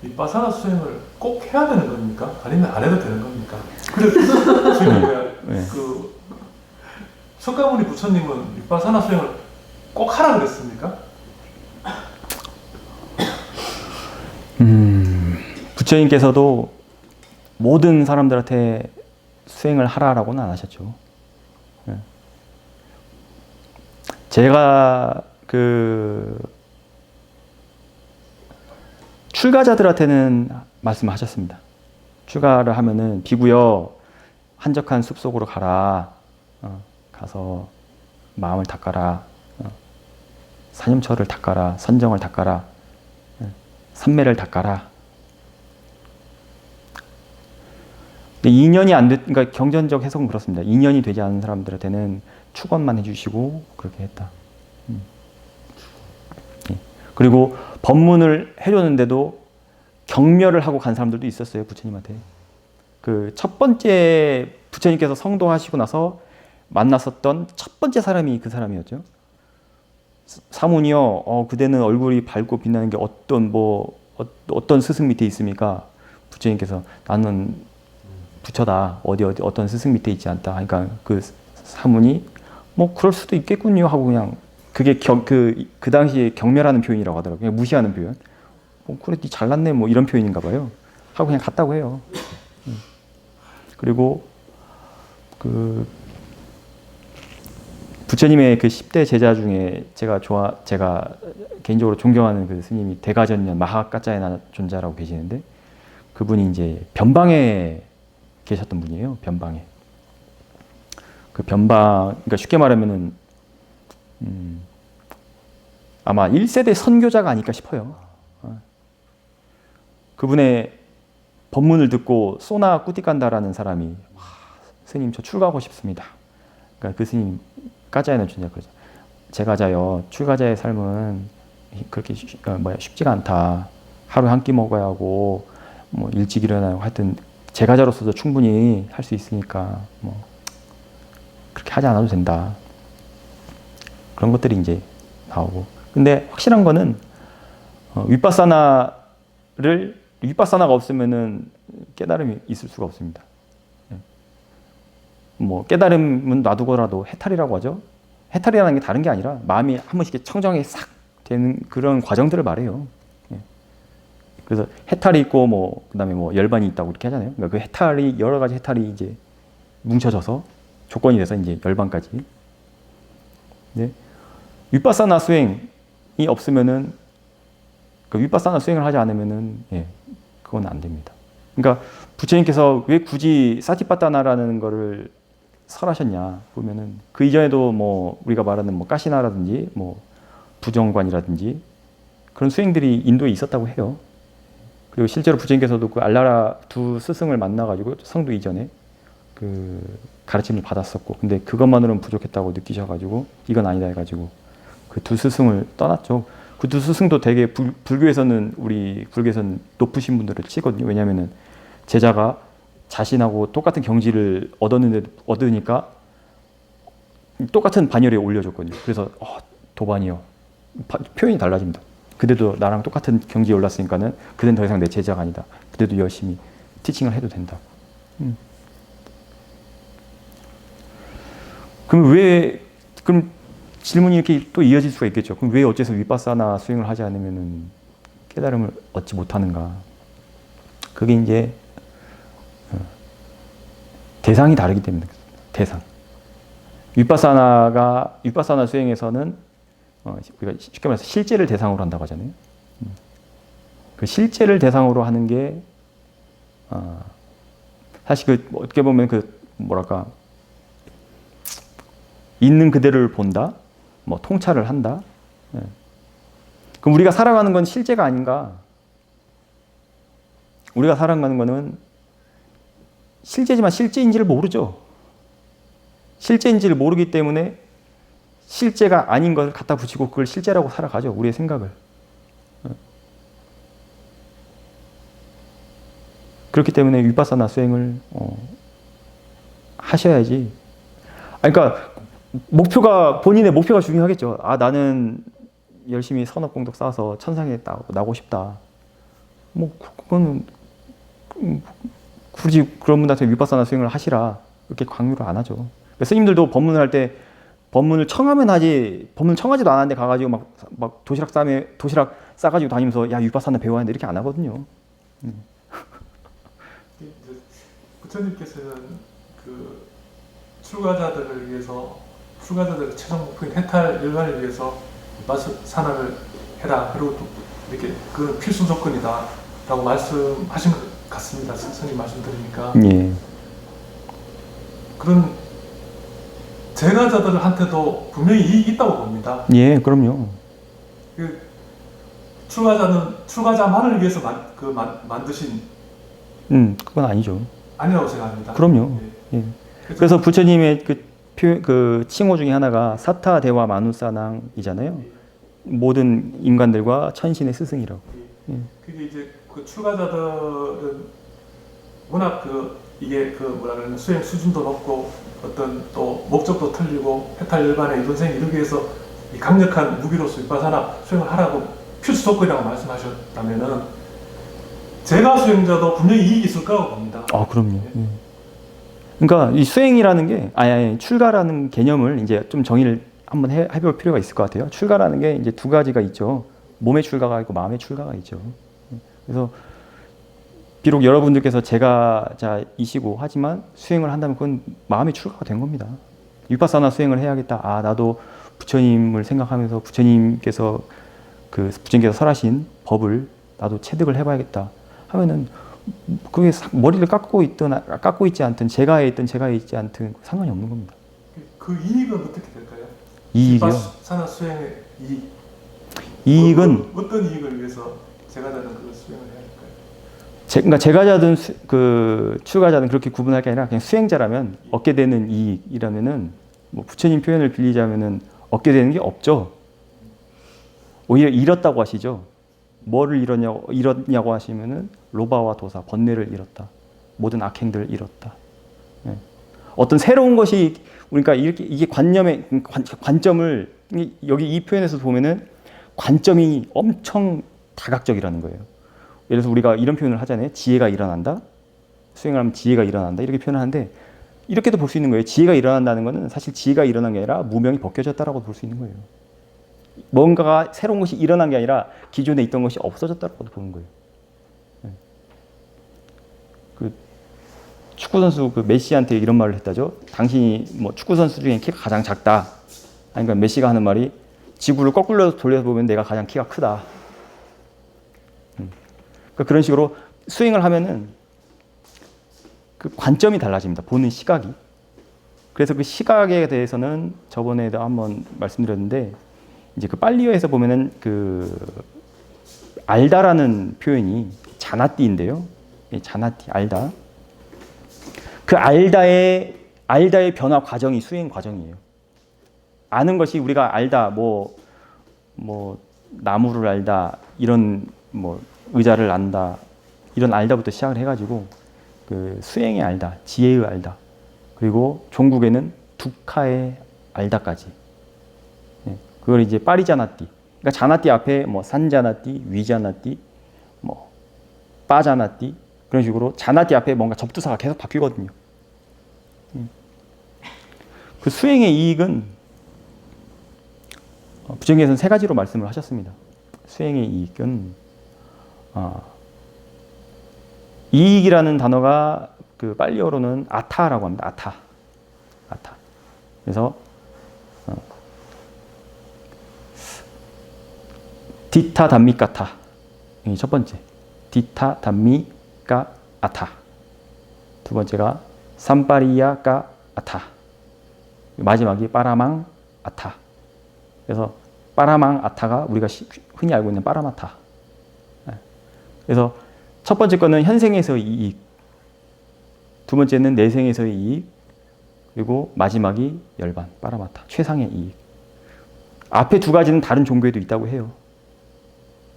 윗바사나 수행을 꼭 해야 되는 겁니까? 아니면 안 해도 되는 겁니까? 그래서 지금 그 석가모니 부처님은 윗바사나 수행을 꼭 하라 그랬습니까? 부처님께서도 모든 사람들한테 수행을 하라라고는 안 하셨죠. 제가 출가자들한테는 말씀하셨습니다. 출가를 하면은 비구여 한적한 숲속으로 가라. 가서 마음을 닦아라. 사념처를 닦아라. 선정을 닦아라. 삼매를 닦아라. 2년이 안 됐, 그러니까 경전적 해석은 그렇습니다. 2년이 되지 않은 사람들한테는 축원만 해주시고 그렇게 했다. 그리고 법문을 해줬는데도 경멸을 하고 간 사람들도 있었어요, 부처님한테. 그 첫 번째 부처님께서 성도하시고 나서 만났었던 첫 번째 사람이 그 사람이었죠. 사문이요, 그대는 얼굴이 밝고 빛나는 게 어떤 스승 밑에 있습니까? 부처님께서 나는 부처다. 어떤 스승 밑에 있지 않다. 그러니까 그 사문이 뭐 그럴 수도 있겠군요 하고 그냥 그게 그 당시에 경멸하는 표현이라고 하더라고요. 그냥 무시하는 표현. 그래, 니 잘났네 뭐 이런 표현인가 봐요. 하고 그냥 갔다고 해요. 그리고 그 부처님의 그 10대 제자 중에 제가 개인적으로 존경하는 그 스님이 대가전년 마하까짜이나 존자라고 계시는데 그분이 이제 변방에 계셨던 분이에요. 변방에. 그 변방, 그러니까 쉽게 말하면은 아마 1세대 선교자가 아닐까 싶어요. 그분의 법문을 듣고 소나 꾸띠간다라는 사람이 스님 저 출가하고 싶습니다. 그러니까 그 스님 까자에는 존재 그러죠. 제가자여 출가자의 삶은 그렇게 쉽지가 않다. 하루에 한 끼 먹어야 하고 뭐 일찍 일어나고 하여튼 제가자로서도 충분히 할 수 있으니까 뭐 그렇게 하지 않아도 된다. 그런 것들이 이제 나오고. 근데 확실한 거는 윗바사나가 없으면은 깨달음이 있을 수가 없습니다. 뭐 깨달음은 놔두고라도 해탈이라고 하죠. 해탈이라는 게 다른 게 아니라 마음이 한 번씩 청정이 싹 되는 그런 과정들을 말해요. 그래서 해탈이 있고 뭐 그다음에 뭐 열반이 있다고 이렇게 하잖아요. 그러니까 그 해탈이 여러 가지 해탈이 이제 뭉쳐져서 조건이 돼서 이제 열반까지. 네. 윗바사나 수행이 없으면은 그 윗바사나 수행을 하지 않으면은 그건 안 됩니다. 그러니까 부처님께서 왜 굳이 사티파타나라는 거를 설하셨냐 보면은 그 이전에도 뭐 우리가 말하는 뭐 까시나라든지 뭐 부정관이라든지 그런 수행들이 인도에 있었다고 해요. 그리고 실제로 부처님께서도 그 알라라 두 스승을 만나가지고 성도 이전에 그 가르침을 받았었고, 근데 그것만으로는 부족했다고 느끼셔가지고 이건 아니다 해가지고 그 두 스승을 떠났죠. 그 두 스승도 되게 불교에서는 우리 불교에서는 높으신 분들을 치거든요. 왜냐하면은 제자가 자신하고 똑같은 경지를 얻으니까 똑같은 반열에 올려줬거든요. 그래서 도반이요. 표현이 달라집니다. 그대도 나랑 똑같은 경지에 올랐으니까는 그대는 더 이상 내 제자가 아니다. 그대도 열심히 티칭을 해도 된다. 그럼 질문이 이렇게 또 이어질 수가 있겠죠. 그럼 왜 어째서 윗바사나 수행을 하지 않으면은 깨달음을 얻지 못하는가? 그게 이제 대상이 다르기 때문에 대상. 윗바사나 수행에서는 우리가 쉽게 말해서 실제를 대상으로 한다고 하잖아요. 그 실제를 대상으로 하는 게 사실 그 어떻게 보면 그 뭐랄까 있는 그대로를 본다, 뭐 통찰을 한다. 그럼 우리가 살아가는 건 실제가 아닌가? 우리가 살아가는 거는 실제지만 실제인지를 모르죠. 실제인지를 모르기 때문에 실제가 아닌 걸 갖다 붙이고 그걸 실제라고 살아가죠. 우리의 생각을. 그렇기 때문에 윗바사나 수행을 하셔야지. 그러니까 본인의 목표가 중요하겠죠. 나는 열심히 선업공덕 쌓아서 천상에 나고 싶다. 뭐 그거는 굳이 그런 분한테 위파사나 수행을 하시라 이렇게 강요를 안 하죠. 그러니까 스님들도 법문을 할 때 법문을 청하면 하지 법문 청하지도 않았는데 가가지고 막 도시락 싸가지고 다니면서 야 위파사나 배워야 하는데 이렇게 안 하거든요. 이제 부처님께서는 그 출가자들을 위해서 출가자들의 최종 목표인 해탈 열반을 위해서 위파사나를 해라. 그리고 또 이렇게 그 필수 조건이다라고 말씀하신 것 같습니다. 스님 말씀 들으니까. 예. 그런 제가자들한테도 분명히 이익이 있다고 봅니다. 예, 그럼요. 그 출가자만을 위해서 만드신 그건 아니죠. 아니라고 생각합니다. 그럼요. 예. 예. 그래서 부처님의 그 칭호 중에 하나가 사타 대화 마누사낭이잖아요. 모든 인간들과 천신의 스승이라고. 예. 그게 이제 그 출가자들은 워낙 이게 뭐라 그러나 수행 수준도 높고 어떤 또 목적도 틀리고 해탈 열반에 이돈생 이루기 위해서 이 강력한 무기로서 위파사나 수행을 하라고 필수 조건이라고 말씀하셨다면은 제가 수행자도 분명히 이익이 있을 거라고 봅니다. 아, 그럼요. 예. 그러니까 이 수행이라는 게 아니 출가라는 개념을 이제 좀 정의를 한번 해볼 필요가 있을 것 같아요. 출가라는 게 이제 두 가지가 있죠. 몸의 출가가 있고 마음의 출가가 있죠. 그래서 비록 여러분들께서 제가자이시고 하지만 수행을 한다면 그건 마음의 출가가 된 겁니다. 위파사나 수행을 해야겠다. 아, 나도 부처님을 생각하면서 부처님께서 설하신 법을 나도 체득을 해봐야겠다 하면은 그게 머리를 깎고 있지 않든 제가에 있지 않든 상관이 없는 겁니다. 그 이익은 어떻게 될까요? 이익이요? 위파사나 수행의 이익. 이익은 어떤 이익을 위해서 제가자는 그걸 수행을 해야 할까요? 그러니까 제가자든 출가자든 그렇게 구분할 게 아니라 그냥 수행자라면 얻게 되는 이익이라면은 뭐 부처님 표현을 빌리자면은 얻게 되는 게 없죠. 오히려 잃었다고 하시죠. 뭐를 잃었냐고 하시면은 로바와 도사, 번뇌를 잃었다. 모든 악행들을 잃었다. 예. 어떤 새로운 것이 그러니까 이게 관점을 여기 이 표현에서 보면은 관점이 엄청 다각적이라는 거예요. 예를 들어서 우리가 이런 표현을 하잖아요. 지혜가 일어난다. 수행을 하면 지혜가 일어난다. 이렇게 표현을 하는데 이렇게도 볼 수 있는 거예요. 지혜가 일어난다는 것은 사실 지혜가 일어난 게 아니라 무명이 벗겨졌다라고 볼 수 있는 거예요. 뭔가가 새로운 것이 일어난 게 아니라 기존에 있던 것이 없어졌다고 보는 거예요. 그 축구 선수 메시한테 이런 말을 했다죠. 당신이 뭐 축구 선수 중에 키가 가장 작다. 그러니까 메시가 하는 말이 지구를 거꾸로 돌려서 보면 내가 가장 키가 크다. 그러니까 그런 식으로 수행을 하면은 그 관점이 달라집니다. 보는 시각이. 그래서 그 시각에 대해서는 저번에도 한번 말씀드렸는데 이제 그 빨리어에서 보면은 그 알다라는 표현이 자나띠인데요. 자나띠 알다. 그 알다의 변화 과정이 수행 과정이에요. 아는 것이 우리가 알다 뭐 나무를 알다 이런 뭐 의자를 안다 이런 알다부터 시작을 해가지고 그 수행의 알다, 지혜의 알다 그리고 종국에는 두카의 알다까지. 그걸 이제 파리자나띠. 그러니까 자나띠 앞에 뭐 산자나띠, 위자나띠, 뭐 빠자나띠 그런 식으로 자나띠 앞에 뭔가 접두사가 계속 바뀌거든요. 그 수행의 이익은 부처님께서는 세 가지로 말씀을 하셨습니다. 수행의 이익은 이익이라는 단어가 그 빨리어로는 아타라고 합니다. 아타. 그래서 디타 담미까타. 이 첫 번째. 디타 담미까 아타. 두 번째가 삼파리야까 아타. 마지막이 빠라망 아타. 그래서 빠라망 아타가 우리가 흔히 알고 있는 빠라마타. 그래서 첫 번째 거는 현생에서의 이익, 두 번째는 내생에서의 이익, 그리고 마지막이 열반, 빠라마타, 최상의 이익. 앞에 두 가지는 다른 종교에도 있다고 해요.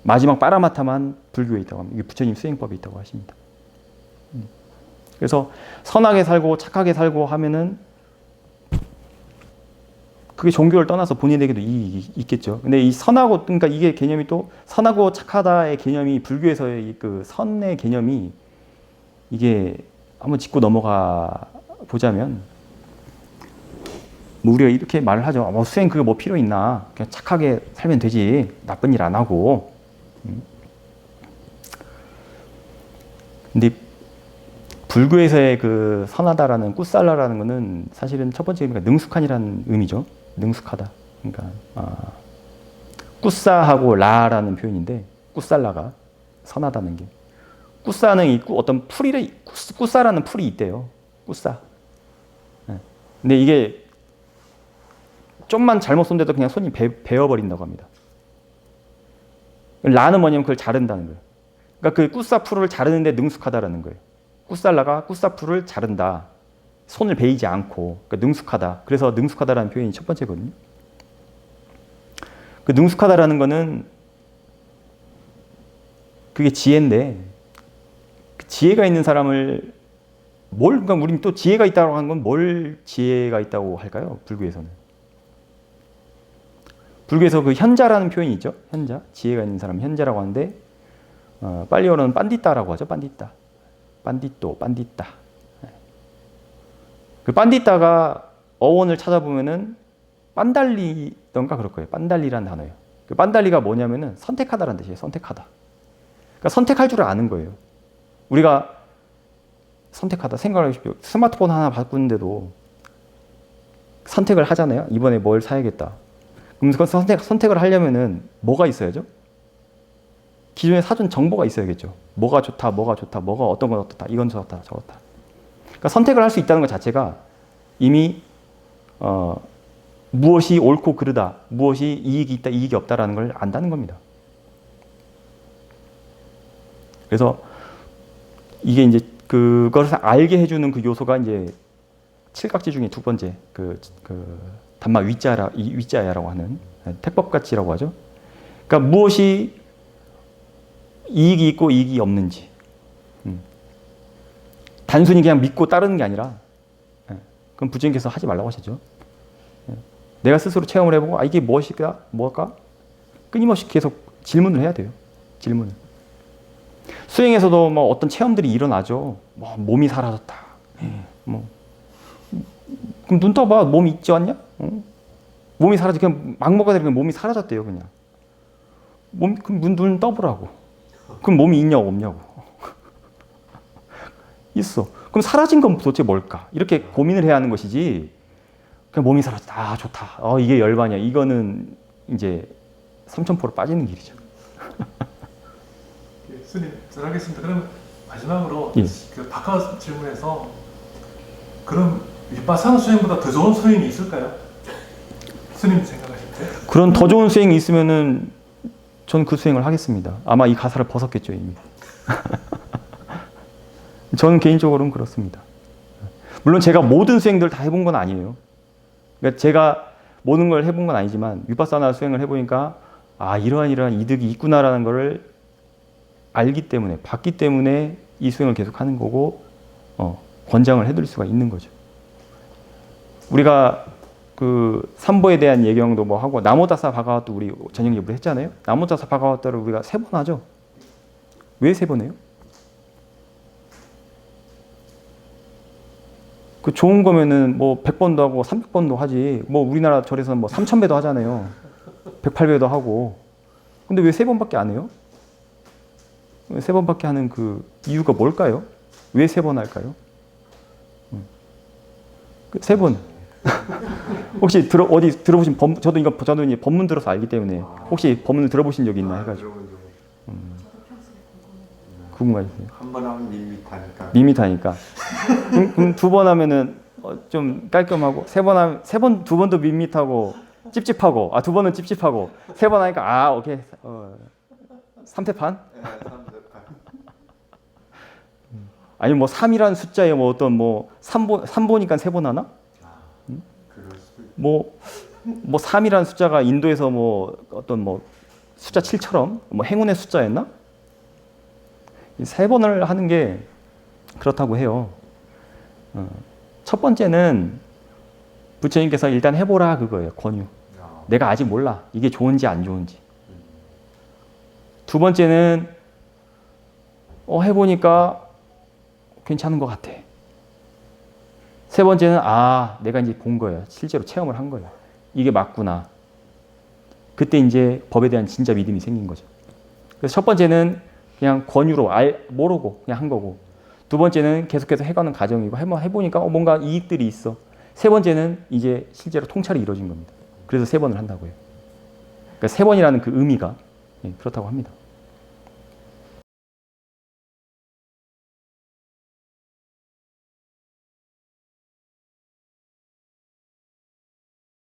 마지막 빠라마타만 불교에 있다고 합니다. 이게 부처님 수행법에 있다고 하십니다. 그래서 선하게 살고 착하게 살고 하면은 그게 종교를 떠나서 본인에게도 이익이 있겠죠. 근데 이 선하고, 그러니까 이게 개념이 또 선하고 착하다의 개념이 불교에서의 그 선의 개념이 이게 한번 짚고 넘어가 보자면 뭐 우리가 이렇게 말을 하죠. 뭐 수행 그게 뭐 필요 있나? 그냥 착하게 살면 되지. 나쁜 일 안 하고. 근데 불교에서의 그 선하다라는 꾸살라라는 거는 사실은 첫 번째 의미가 능숙한이라는 의미죠. 능숙하다. 그러니까 꾸사하고 라라는 표현인데 꾸살라가 선하다는 게 꾸사는 있고 어떤 풀이 꾸사라는 풀이 있대요. 꾸사. 근데 이게 좀만 잘못 손대도 그냥 손이 베어버린다고 합니다. 라는 뭐냐면 그걸 자른다는 거예요. 그러니까 그 꾸사 풀을 자르는데 능숙하다라는 거예요. 꾸살라가 꾸사 풀을 자른다. 손을 베이지 않고 그러니까 능숙하다. 그래서 능숙하다라는 표현이 첫 번째거든요. 그 능숙하다라는 거는 그게 지혜인데 그 지혜가 있는 사람을 그러니까 우리는 또 지혜가 있다고 하는 건 뭘 지혜가 있다고 할까요? 불교에서는. 불교에서 그 현자라는 표현이 있죠. 현자. 지혜가 있는 사람 현자라고 하는데 빨리어로는 빤디따라고 하죠. 빤디따. 빤디또, 빤디따. 그 빤디따가 어원을 찾아보면은 빤달리던가 그럴 거예요. 빤달리라는 단어예요. 그 빤달리가 뭐냐면은 선택하다라는 뜻이에요. 선택하다. 그러니까 선택할 줄 아는 거예요. 우리가 선택하다 생각을 해보십시오. 스마트폰 하나 바꾸는데도 선택을 하잖아요. 이번에 뭘 사야겠다. 그럼 그 선택을 하려면은 뭐가 있어야죠? 기존에 사준 정보가 있어야겠죠. 뭐가 좋다, 뭐가 좋다, 뭐가 어떤 건 어떻다, 이건 좋다, 저렇다. 그러니까 선택을 할 수 있다는 것 자체가 이미 무엇이 옳고 그르다, 무엇이 이익이 있다, 이익이 없다라는 걸 안다는 겁니다. 그래서 이게 이제 그것을 알게 해주는 그 요소가 이제 칠각지 중에 두 번째 그 담마 위자야라고 하는 택법가치라고 하죠. 그러니까 무엇이 이익이 있고 이익이 없는지 단순히 그냥 믿고 따르는 게 아니라 그럼 부처님께서 하지 말라고 하시죠. 내가 스스로 체험을 해보고 이게 무엇일까? 뭘까? 끊임없이 계속 질문을 해야 돼요. 질문을. 수행에서도 뭐 어떤 체험들이 일어나죠. 뭐 몸이 사라졌다. 뭐 그럼 눈 떠봐. 몸이 있지 않냐? 몸이 사라지 그냥 막 먹어야 몸이 사라졌대요. 그냥 그럼 눈 떠보라고. 그럼 몸이 있냐고 없냐고. 있어. 그럼 사라진 건 도대체 뭘까? 이렇게 고민을 해야 하는 것이지. 그냥 몸이 사라졌다. 좋다. 이게 열반이야. 이거는 이제 삼천포로 빠지는 길이죠. 스님, 잘하겠습니다. 그럼 마지막으로 그 바깥 질문에서 그럼 윗바사나 수행보다 더 좋은 수행이 있을까요? 스님 생각하실 때? 그런 더 좋은 수행이 있으면은 전 그 수행을 하겠습니다. 아마 이 가사를 벗었겠죠 이미. 저는 개인적으로는 그렇습니다. 물론 제가 모든 수행들 다 해본 건 아니에요. 그러니까 제가 모든 걸 해본 건 아니지만 윗바사나 수행을 해보니까 이러한 이득이 있구나라는 것을 알기 때문에 봤기 때문에 이 수행을 계속하는 거고 권장을 해드릴 수가 있는 거죠. 우리가 그 삼보에 대한 예경도 뭐 하고 나모다사 바가와도 우리 저녁 예불 했잖아요. 나모다사 바가와도를 우리가 3번 하죠. 왜 3번 해요? 그 좋은 거면은 뭐 100번도 하고 300번도 하지. 뭐 우리나라 절에서는 뭐 3000배도 하잖아요. 108배도 하고. 근데 왜 3번밖에 안 해요? 3번밖에 하는 그 이유가 뭘까요? 왜 3번 할까요? 3번. 혹시 어디 들어보신 저도 이제 법문 들어서 알기 때문에 혹시 법문을 들어보신 적이 있나 해가지고. 궁금하세요? 한 번 하면 밋밋하니까. 밋밋하니까. 그럼 2번 하면은 좀 깔끔하고 3번 2번도 밋밋하고 찝찝하고 2번은 찝찝하고 3번 하니까 오케이 3태판? 네, 3대판. 아니 뭐 3이라는 숫자에 뭐 어떤 뭐 3보니까 3번 하나? 뭐 3이라는 숫자가 인도에서 뭐 어떤 뭐 숫자 7처럼 뭐 행운의 숫자였나? 3번을 하는 게 그렇다고 해요. 첫 번째는 부처님께서 일단 해보라 그거예요. 권유. 내가 아직 몰라. 이게 좋은지 안 좋은지. 두 번째는 해보니까 괜찮은 것 같아. 세 번째는 내가 이제 본 거예요. 실제로 체험을 한 거예요. 이게 맞구나. 그때 이제 법에 대한 진짜 믿음이 생긴 거죠. 그래서 첫 번째는 그냥 권유로 모르고 그냥 한 거고, 두 번째는 계속해서 해가는 과정이고, 해보니까 뭔가 이익들이 있어. 세 번째는 이제 실제로 통찰이 이루어진 겁니다. 그래서 세 번을 한다고요. 그러니까 세 번이라는 그 의미가 그렇다고 합니다.